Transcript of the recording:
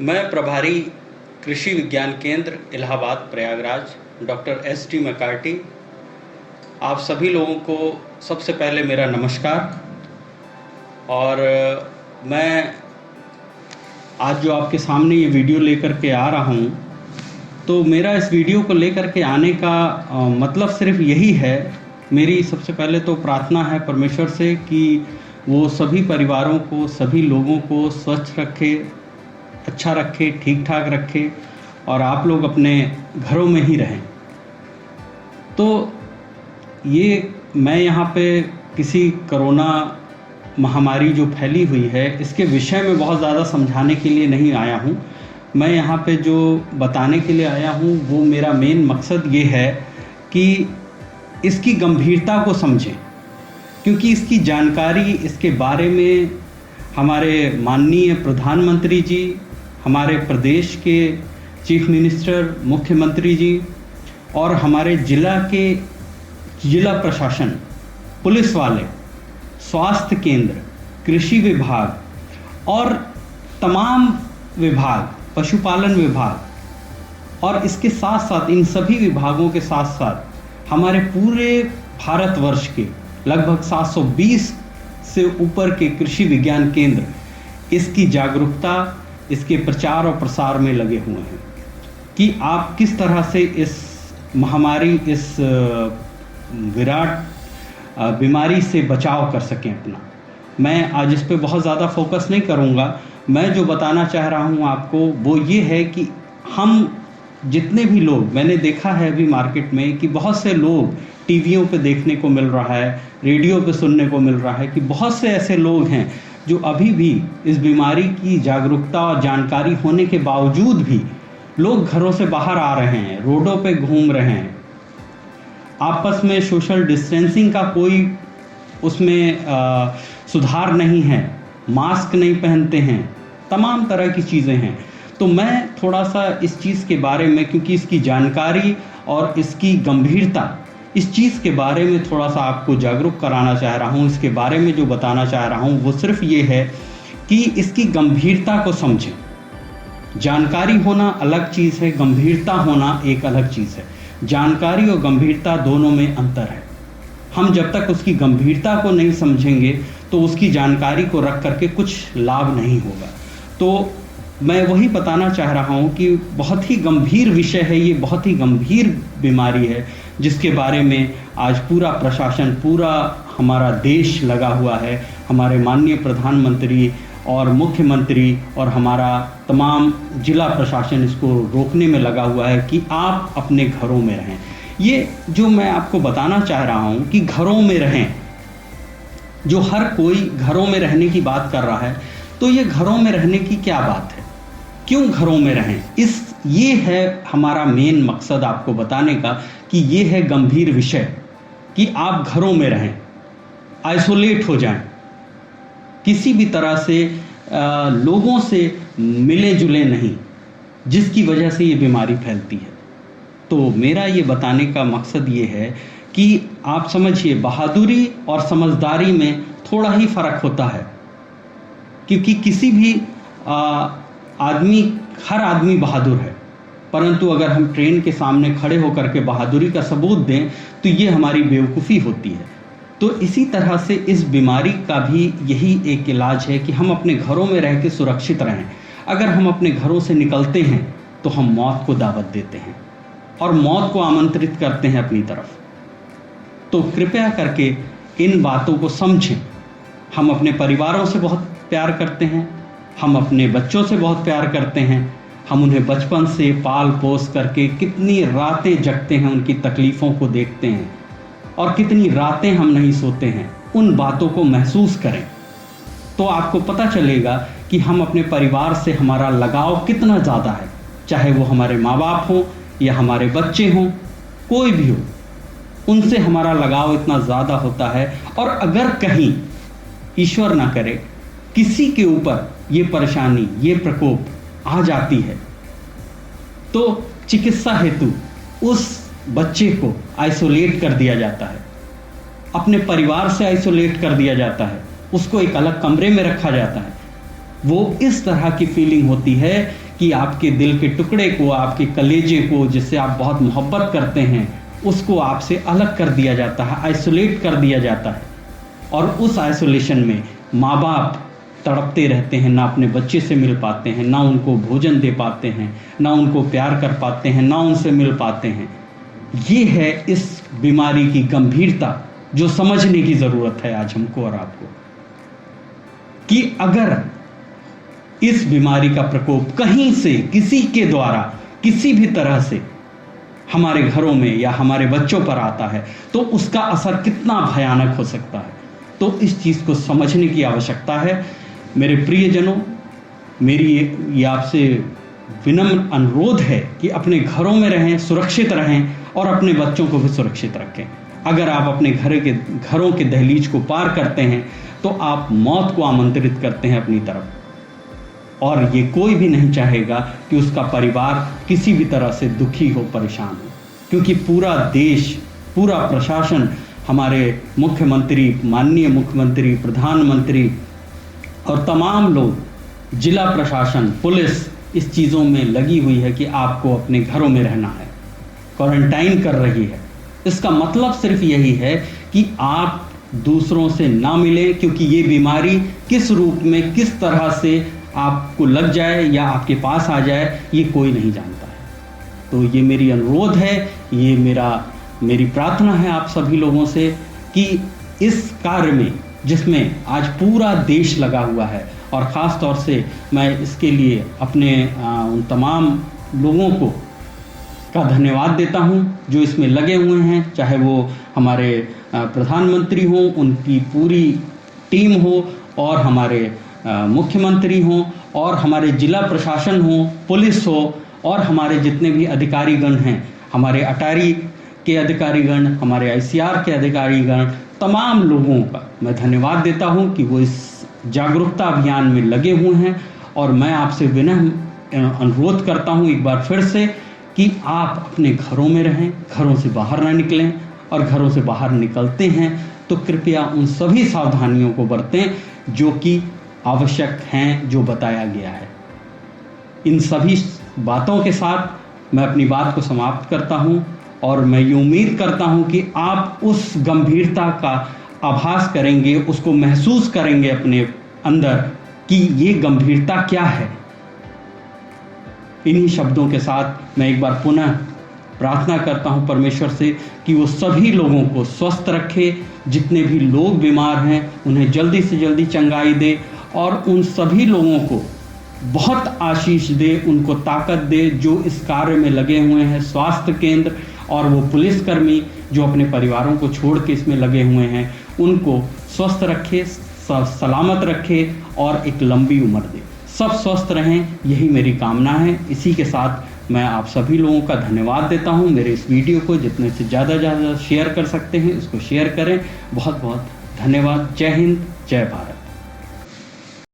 मैं प्रभारी कृषि विज्ञान केंद्र Allahabad Prayagraj doctor S T McCarthy, आप सभी लोगों को सबसे पहले मेरा नमस्कार। और मैं आज जो आपके सामने ये वीडियो लेकर के आ रहा हूँ, तो मेरा इस वीडियो को लेकर के आने का मतलब सिर्फ यही है। मेरी सबसे पहले तो प्रार्थना है परमेश्वर से कि वो सभी परिवारों को, सभी लोगों को स्वच्छ रखे, अच्छा रखे, ठीक ठाक रखे और आप लोग अपने घरों में ही रहें। तो ये मैं यहाँ पे किसी कोरोना महामारी जो फैली हुई है इसके विषय में बहुत ज़्यादा समझाने के लिए नहीं आया हूँ। मैं यहाँ पे जो बताने के लिए आया हूँ वो मेरा मेन मकसद ये है कि इसकी गंभीरता को समझें, क्योंकि इसकी जानकारी, इसके बारे में हमारे माननीय प्रधानमंत्री जी, हमारे प्रदेश के चीफ मिनिस्टर, मुख्यमंत्री जी और हमारे जिला प्रशासन, पुलिस वाले, स्वास्थ्य केंद्र, कृषि विभाग और तमाम विभाग, पशुपालन विभाग और इसके साथ साथ इन सभी विभागों के साथ साथ हमारे पूरे भारतवर्ष के लगभग 720 से ऊपर के कृषि विज्ञान केंद्र इसकी जागरूकता, इसके प्रचार और प्रसार में लगे हुए हैं कि आप किस तरह से इस महामारी, इस विराट बीमारी से बचाव कर सकें अपना। मैं आज इस पे बहुत ज़्यादा फोकस नहीं करूँगा। मैं जो बताना चाह रहा हूँ आपको वो ये है कि हम जितने भी लोग, मैंने देखा है अभी मार्केट में कि बहुत से लोग टीवियों पे देखने को मिल रहा है, रेडियो पे सुनने को मिल रहा है कि बहुत से ऐसे लोग हैं जो अभी भी इस बीमारी की जागरूकता और जानकारी होने के बावजूद भी लोग घरों से बाहर आ रहे हैं, रोडों पे घूम रहे हैं, आपस में सोशल डिस्टेंसिंग का कोई उसमें सुधार नहीं है, मास्क नहीं पहनते हैं, तमाम तरह की चीज़ें हैं। तो मैं थोड़ा सा इस चीज़ के बारे में, क्योंकि इसकी जानकारी और इसकी गंभीरता, इस चीज़ के बारे में थोड़ा सा आपको जागरूक कराना चाह रहा हूँ। इसके बारे में जो बताना चाह रहा हूँ वो सिर्फ ये है कि इसकी गंभीरता को समझें। जानकारी होना अलग चीज़ है, गंभीरता होना एक अलग चीज़ है। जानकारी और गंभीरता दोनों में अंतर है। हम जब तक उसकी गंभीरता को नहीं समझेंगे तो उसकी जानकारी को रख करके कुछ लाभ नहीं होगा। तो मैं वही बताना चाह रहा हूँ कि बहुत ही गंभीर विषय है ये, बहुत ही गंभीर बीमारी है जिसके बारे में आज पूरा प्रशासन, पूरा हमारा देश लगा हुआ है। हमारे माननीय प्रधानमंत्री और मुख्यमंत्री और हमारा तमाम जिला प्रशासन इसको रोकने में लगा हुआ है कि आप अपने घरों में रहें। ये जो मैं आपको बताना चाह रहा हूँ कि घरों में रहें, जो हर कोई घरों में रहने की बात कर रहा है, तो ये घरों में रहने की क्या बात है, क्यों घरों में रहें, ये है हमारा मेन मकसद आपको बताने का कि ये है गंभीर विषय कि आप घरों में रहें, आइसोलेट हो जाएं, किसी भी तरह से लोगों से मिले जुले नहीं, जिसकी वजह से ये बीमारी फैलती है। तो मेरा ये बताने का मकसद ये है कि आप समझिए, बहादुरी और समझदारी में थोड़ा ही फ़र्क होता है, क्योंकि किसी भी हर आदमी बहादुर है, परंतु अगर हम ट्रेन के सामने खड़े होकर के बहादुरी का सबूत दें तो ये हमारी बेवकूफ़ी होती है। तो इसी तरह से इस बीमारी का भी यही एक इलाज है कि हम अपने घरों में रह के सुरक्षित रहें। अगर हम अपने घरों से निकलते हैं तो हम मौत को दावत देते हैं और मौत को आमंत्रित करते हैं अपनी तरफ। तो कृपया करके इन बातों को समझें। हम अपने परिवारों से बहुत प्यार करते हैं, हम अपने बच्चों से बहुत प्यार करते हैं, हम उन्हें बचपन से पाल पोस करके कितनी रातें जगते हैं, उनकी तकलीफ़ों को देखते हैं और कितनी रातें हम नहीं सोते हैं। उन बातों को महसूस करें तो आपको पता चलेगा कि हम अपने परिवार से हमारा लगाव कितना ज़्यादा है, चाहे वो हमारे माँ बाप हों या हमारे बच्चे हों, कोई भी हो, उनसे हमारा लगाव इतना ज़्यादा होता है। और अगर कहीं ईश्वर ना करे किसी के ऊपर ये परेशानी, ये प्रकोप आ जाती है तो चिकित्सा हेतु उस बच्चे को आइसोलेट कर दिया जाता है, अपने परिवार से आइसोलेट कर दिया जाता है, उसको एक अलग कमरे में रखा जाता है वो इस तरह की फीलिंग होती है कि आपके दिल के टुकड़े को, आपके कलेजे को, जिससे आप बहुत मोहब्बत करते हैं, उसको आपसे अलग कर दिया जाता है, आइसोलेट कर दिया जाता है। और उस आइसोलेशन में माँ बाप तड़पते रहते हैं, ना अपने बच्चे से मिल पाते हैं, ना उनको भोजन दे पाते हैं, ना उनको प्यार कर पाते हैं, ना उनसे मिल पाते हैं। ये है इस बीमारी की गंभीरता, जो समझने की ज़रूरत है आज हमको और आपको, कि अगर इस बीमारी का प्रकोप कहीं से, किसी के द्वारा, किसी भी तरह से हमारे घरों में या हमारे बच्चों पर आता है, तो उसका असर कितना भयानक हो सकता है। तो इस चीज़ को समझने की आवश्यकता है। मेरे प्रियजनों, मेरी ये आपसे विनम्र अनुरोध है कि अपने घरों में रहें, सुरक्षित रहें और अपने बच्चों को भी सुरक्षित रखें। अगर आप अपने घरों के दहलीज को पार करते हैं तो आप मौत को आमंत्रित करते हैं अपनी तरफ, और ये कोई भी नहीं चाहेगा कि उसका परिवार किसी भी तरह से दुखी हो, परेशान हो, क्योंकि पूरा देश, पूरा प्रशासन, हमारे मुख्यमंत्री, माननीय मुख्यमंत्री, प्रधानमंत्री और तमाम लोग, जिला प्रशासन, पुलिस इस चीज़ों में लगी हुई है कि आपको अपने घरों में रहना है, क्वारंटाइन कर रही है। इसका मतलब सिर्फ यही है कि आप दूसरों से ना मिलें, क्योंकि ये बीमारी किस रूप में, किस तरह से आपको लग जाए या आपके पास आ जाए, ये कोई नहीं जानता है। तो ये मेरी अनुरोध है, ये मेरी प्रार्थना है आप सभी लोगों से कि इस कार्य में, जिसमें आज पूरा देश लगा हुआ है, और ख़ास तौर से मैं इसके लिए अपने उन तमाम लोगों को का धन्यवाद देता हूं जो इसमें लगे हुए हैं, चाहे वो हमारे प्रधानमंत्री हों, उनकी पूरी टीम हो, और हमारे मुख्यमंत्री हों, और हमारे जिला प्रशासन हो, पुलिस हो, और हमारे जितने भी अधिकारीगण हैं, हमारे अटारी के अधिकारीगण, हमारे आईसीआर के अधिकारीगण, तमाम लोगों का मैं धन्यवाद देता हूं कि वो इस जागरूकता अभियान में लगे हुए हैं। और मैं आपसे विनम्र अनुरोध करता हूं एक बार फिर से कि आप अपने घरों में रहें, घरों से बाहर ना निकलें, और घरों से बाहर निकलते हैं तो कृपया उन सभी सावधानियों को बरतें जो कि आवश्यक हैं, जो बताया गया है। इन सभी बातों के साथ मैं अपनी बात को समाप्त करता हूं, और मैं ये उम्मीद करता हूं कि आप उस गंभीरता का आभास करेंगे, उसको महसूस करेंगे अपने अंदर कि ये गंभीरता क्या है। इन्हीं शब्दों के साथ मैं एक बार पुनः प्रार्थना करता हूं परमेश्वर से कि वो सभी लोगों को स्वस्थ रखे, जितने भी लोग बीमार हैं उन्हें जल्दी से जल्दी चंगाई दे, और उन सभी लोगों को बहुत आशीष दे, उनको ताकत दे जो इस कार्य में लगे हुए हैं, स्वास्थ्य केंद्र और वो पुलिसकर्मी जो अपने परिवारों को छोड़ के इसमें लगे हुए हैं, उनको स्वस्थ रखे, सलामत रखे और एक लंबी उम्र दे। सब स्वस्थ रहें, यही मेरी कामना है। इसी के साथ मैं आप सभी लोगों का धन्यवाद देता हूं। मेरे इस वीडियो को जितने से ज़्यादा शेयर कर सकते हैं उसको शेयर करें। बहुत बहुत धन्यवाद। जय हिंद, जय भारत।